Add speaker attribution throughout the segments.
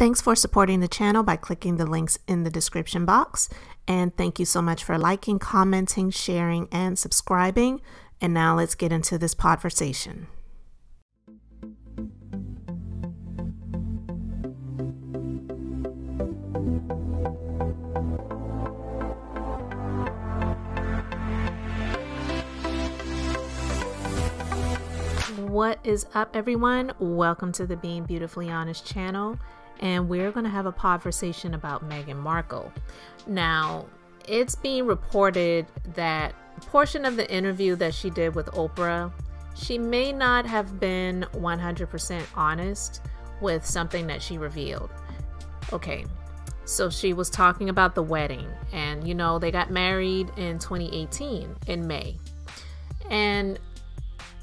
Speaker 1: Thanks for supporting the channel by clicking the links in the description box. And thank you so much for liking, commenting, sharing, and subscribing. And now let's get into this podversation. What is up, everyone? Welcome to the Being Beautifully Honest channel, and we're going to have a podversation about Meghan Markle. Now, it's being reported that a portion of the interview that she did with Oprah, she may not have been 100% honest with something that she revealed. Okay, so she was talking about the wedding, and you know, they got married in 2018 in May. And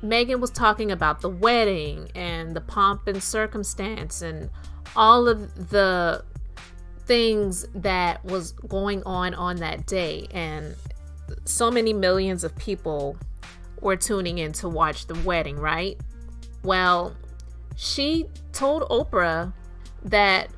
Speaker 1: Meghan was talking about the wedding and the pomp and circumstance and all of the things that was going on that day. And so many millions of people were tuning in to watch the wedding, right? Well, she told Oprah that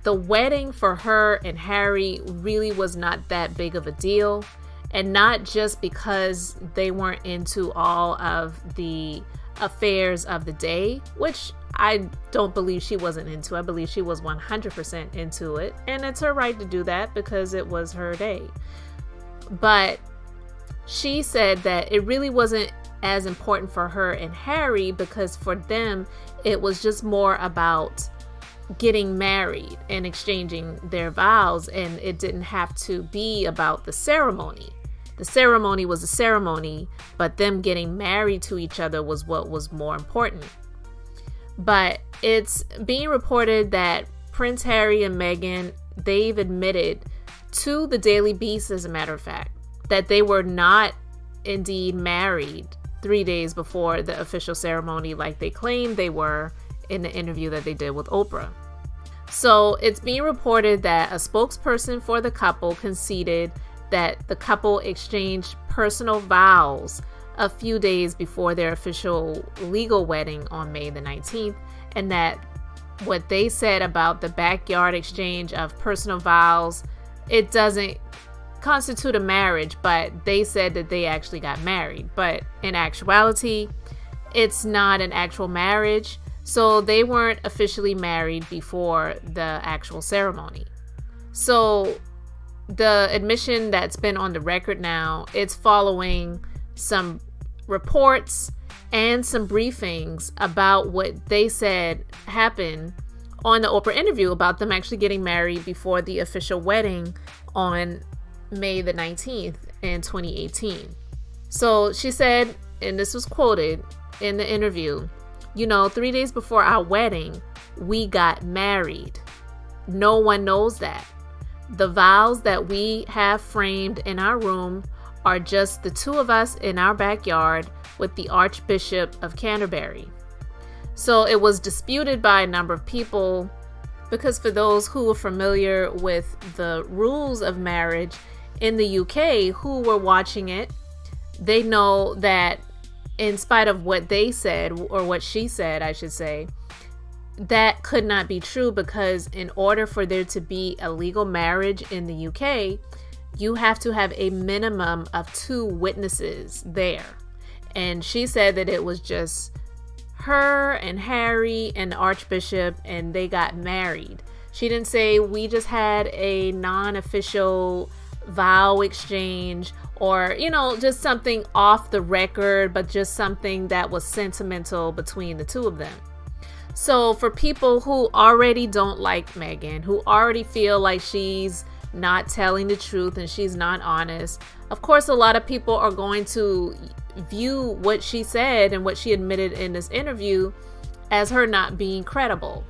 Speaker 1: the wedding for her and Harry really was not that big of a deal. And not just because they weren't into all of the affairs of the day, which I don't believe she wasn't into. I believe she was 100% into it. And it's her right to do that because it was her day. But she said that it really wasn't as important for her and Harry because for them, it was just more about getting married and exchanging their vows. And it didn't have to be about the ceremony. The ceremony was a ceremony, but them getting married to each other was what was more important. But it's being reported that Prince Harry and Meghan, they've admitted to the Daily Beast, as a matter of fact, that they were not indeed married 3 days before the official ceremony like they claimed they were in the interview that they did with Oprah. So it's being reported that a spokesperson for the couple conceded that the couple exchanged personal vows a few days before their official legal wedding on May the 19th, and that what they said about the backyard exchange of personal vows, it doesn't constitute a marriage, but they said that they actually got married. But in actuality, it's not an actual marriage, so they weren't officially married before the actual ceremony. So the admission that's been on the record now, it's following some reports and some briefings about what they said happened on the Oprah interview about them actually getting married before the official wedding on May the 19th in 2018. So she said, and this was quoted in the interview, you know, 3 days before our wedding, we got married. No one knows that. The vows that we have framed in our room are just the two of us in our backyard with the Archbishop of Canterbury. So it was disputed by a number of people because for those who are familiar with the rules of marriage in the UK who were watching it, they know that in spite of what they said, or what she said, I should say, that could not be true because in order for there to be a legal marriage in the UK, you have to have a minimum of 2 witnesses there. And she said that it was just her and Harry and the Archbishop and they got married. She didn't say we just had a non-official vow exchange or, you know, just something off the record, but just something that was sentimental between the two of them. So for people who already don't like Meghan, who already feel like she's not telling the truth and she's not honest, of course, a lot of people are going to view what she said and what she admitted in this interview as her not being credible.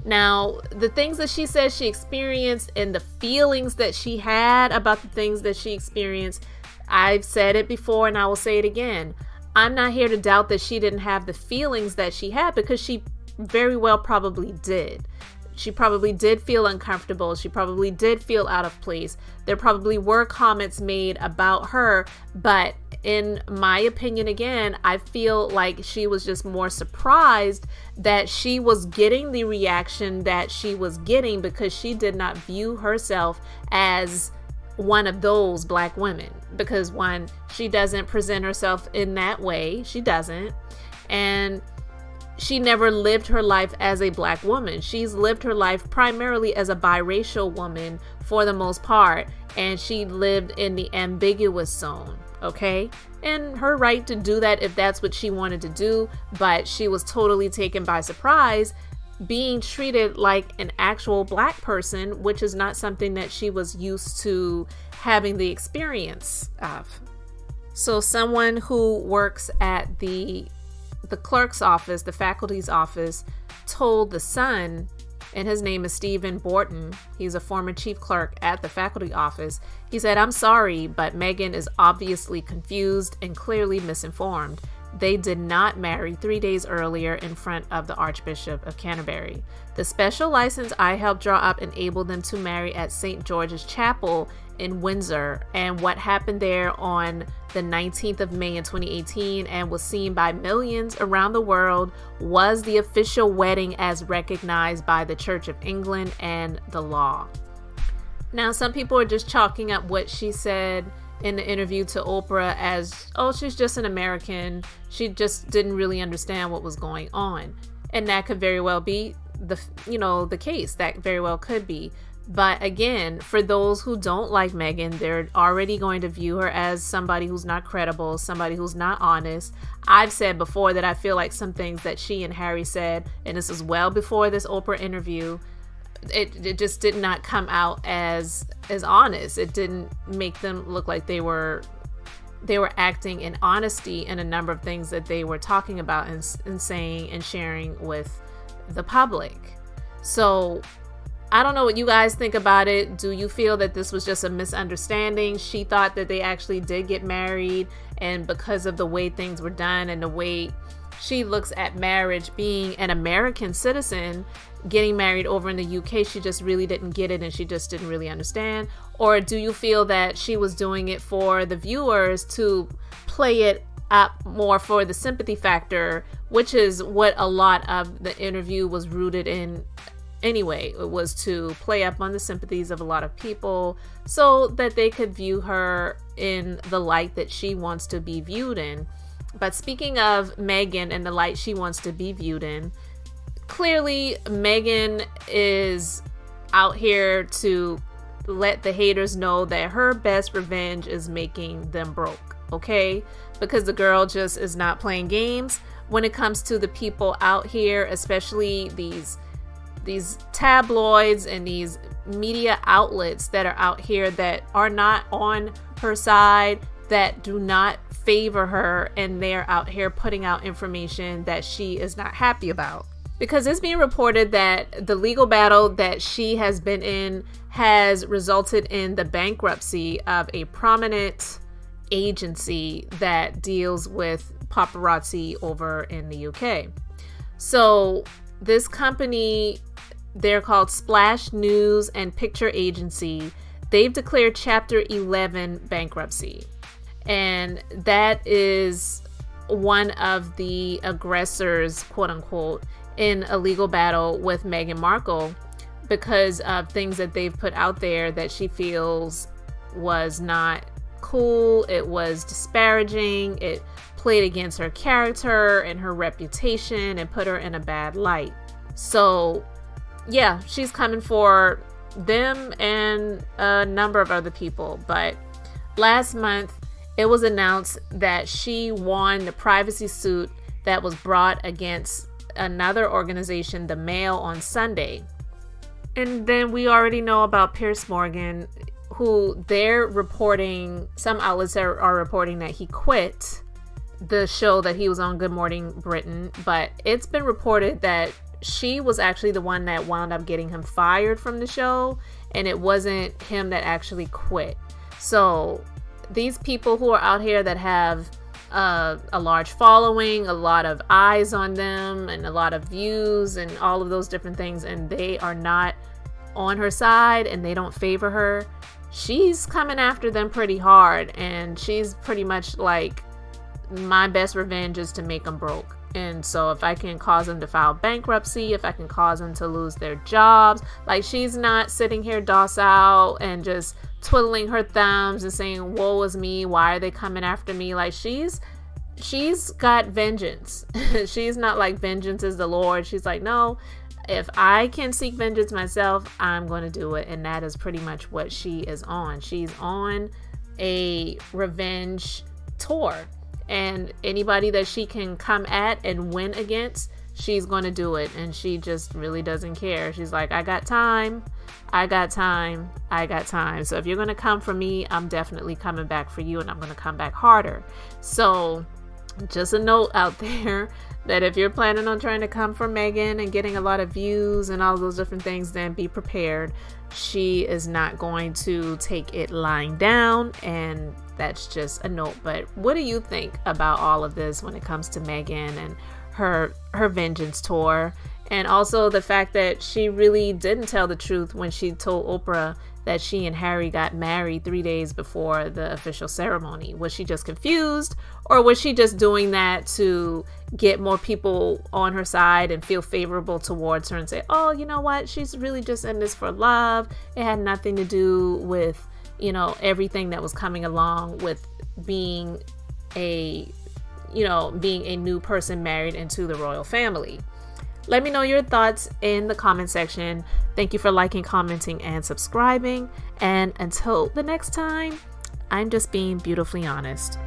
Speaker 1: Now, the things that she said she experienced and the feelings that she had about the things that she experienced, I've said it before and I will say it again. I'm not here to doubt that she didn't have the feelings that she had because she very well probably did. she probably did feel uncomfortable. She probably did feel out of place. There probably were comments made about her, but in my opinion, again, I feel like she was just more surprised that she was getting the reaction that she was getting, because she did not view herself as one of those black women. Because one, she doesn't present herself in that way. She doesn't. And she never lived her life as a black woman. She's lived her life primarily as a biracial woman for the most part. And she lived in the ambiguous zone. Okay, and her right to do that if that's what she wanted to do, but she was totally taken by surprise being treated like an actual black person, which is not something that she was used to having the experience of. So someone who works at the clerk's office, the faculty's office, told The Sun, and his name is Stephen Borton. He's a former chief clerk at the faculty office. He said, "I'm sorry, but Meghan is obviously confused and clearly misinformed. They did not marry 3 days earlier in front of the Archbishop of Canterbury. The special license I helped draw up enabled them to marry at St. George's Chapel in Windsor, and what happened there on the 19th of May in 2018 and was seen by millions around the world was the official wedding as recognized by the Church of England and the law." Now, some people are just chalking up what she said in the interview to Oprah as, oh, she's just an American. She just didn't really understand what was going on. And that could very well be the case. That very well could be. But again, for those who don't like Meghan, they're already going to view her as somebody who's not credible, somebody who's not honest. I've said before that I feel like some things that she and Harry said, and this is well before this Oprah interview, it just did not come out as honest. It didn't make them look like they were acting in honesty in a number of things that they were talking about and saying and sharing with the public. So I don't know what you guys think about it. Do you feel that this was just a misunderstanding? She thought that they actually did get married, and because of the way things were done and the way she looks at marriage, being an American citizen, getting married over in the UK, she just really didn't get it and she just didn't really understand? Or do you feel that she was doing it for the viewers to play it up more for the sympathy factor, which is what a lot of the interview was rooted in anyway? It was to play up on the sympathies of a lot of people so that they could view her in the light that she wants to be viewed in. But speaking of Meghan and the light she wants to be viewed in, clearly Meghan is out here to let the haters know that her best revenge is making them broke, okay? Because the girl just is not playing games when it comes to the people out here, especially these tabloids and these media outlets that are out here that are not on her side, that do not favor her, and they're out here putting out information that she is not happy about. Because it's being reported that the legal battle that she has been in has resulted in the bankruptcy of a prominent agency that deals with paparazzi over in the UK. So this company, they're called Splash News and Picture Agency. They've declared Chapter 11 bankruptcy. And that is one of the aggressors, quote unquote, in a legal battle with Meghan Markle because of things that they've put out there that she feels was not cool. It was disparaging. It played against her character and her reputation and put her in a bad light. So yeah, she's coming for them and a number of other people. But last month, it was announced that she won the privacy suit that was brought against another organization, the Mail, on Sunday. And then we already know about Piers Morgan, who they're reporting, some outlets are reporting that he quit the show that he was on, Good Morning Britain. But it's been reported that she was actually the one that wound up getting him fired from the show, and it wasn't him that actually quit. So these people who are out here that have a large following, a lot of eyes on them, and a lot of views, and all of those different things, and they are not on her side and they don't favor her, she's coming after them pretty hard. And she's pretty much like, my best revenge is to make them broke. And so if I can cause them to file bankruptcy, if I can cause them to lose their jobs, like, she's not sitting here docile and just twiddling her thumbs and saying, woe is me, why are they coming after me? Like, she's got vengeance. She's not like, vengeance is the Lord. She's like, no, if I can seek vengeance myself, I'm going to do it. And that is pretty much what she is on. She's on a revenge tour, and anybody that she can come at and win against, she's going to do it. And she just really doesn't care. She's like, I got time. I got time. I got time. So if you're going to come for me, I'm definitely coming back for you, and I'm going to come back harder. So just a note out there that if you're planning on trying to come for Megan and getting a lot of views and all those different things, then be prepared. She is not going to take it lying down, and that's just a note. But what do you think about all of this when it comes to Megan and her vengeance tour? And also the fact that she really didn't tell the truth when she told Oprah that she and Harry got married 3 days before the official ceremony. Was she just confused, or was she just doing that to get more people on her side and feel favorable towards her and say, oh, you know what, she's really just in this for love. It had nothing to do with, you know, everything that was coming along with being a new person married into the royal family. Let me know your thoughts in the comment section. Thank you for liking, commenting, and subscribing. And until the next time, I'm just being beautifully honest.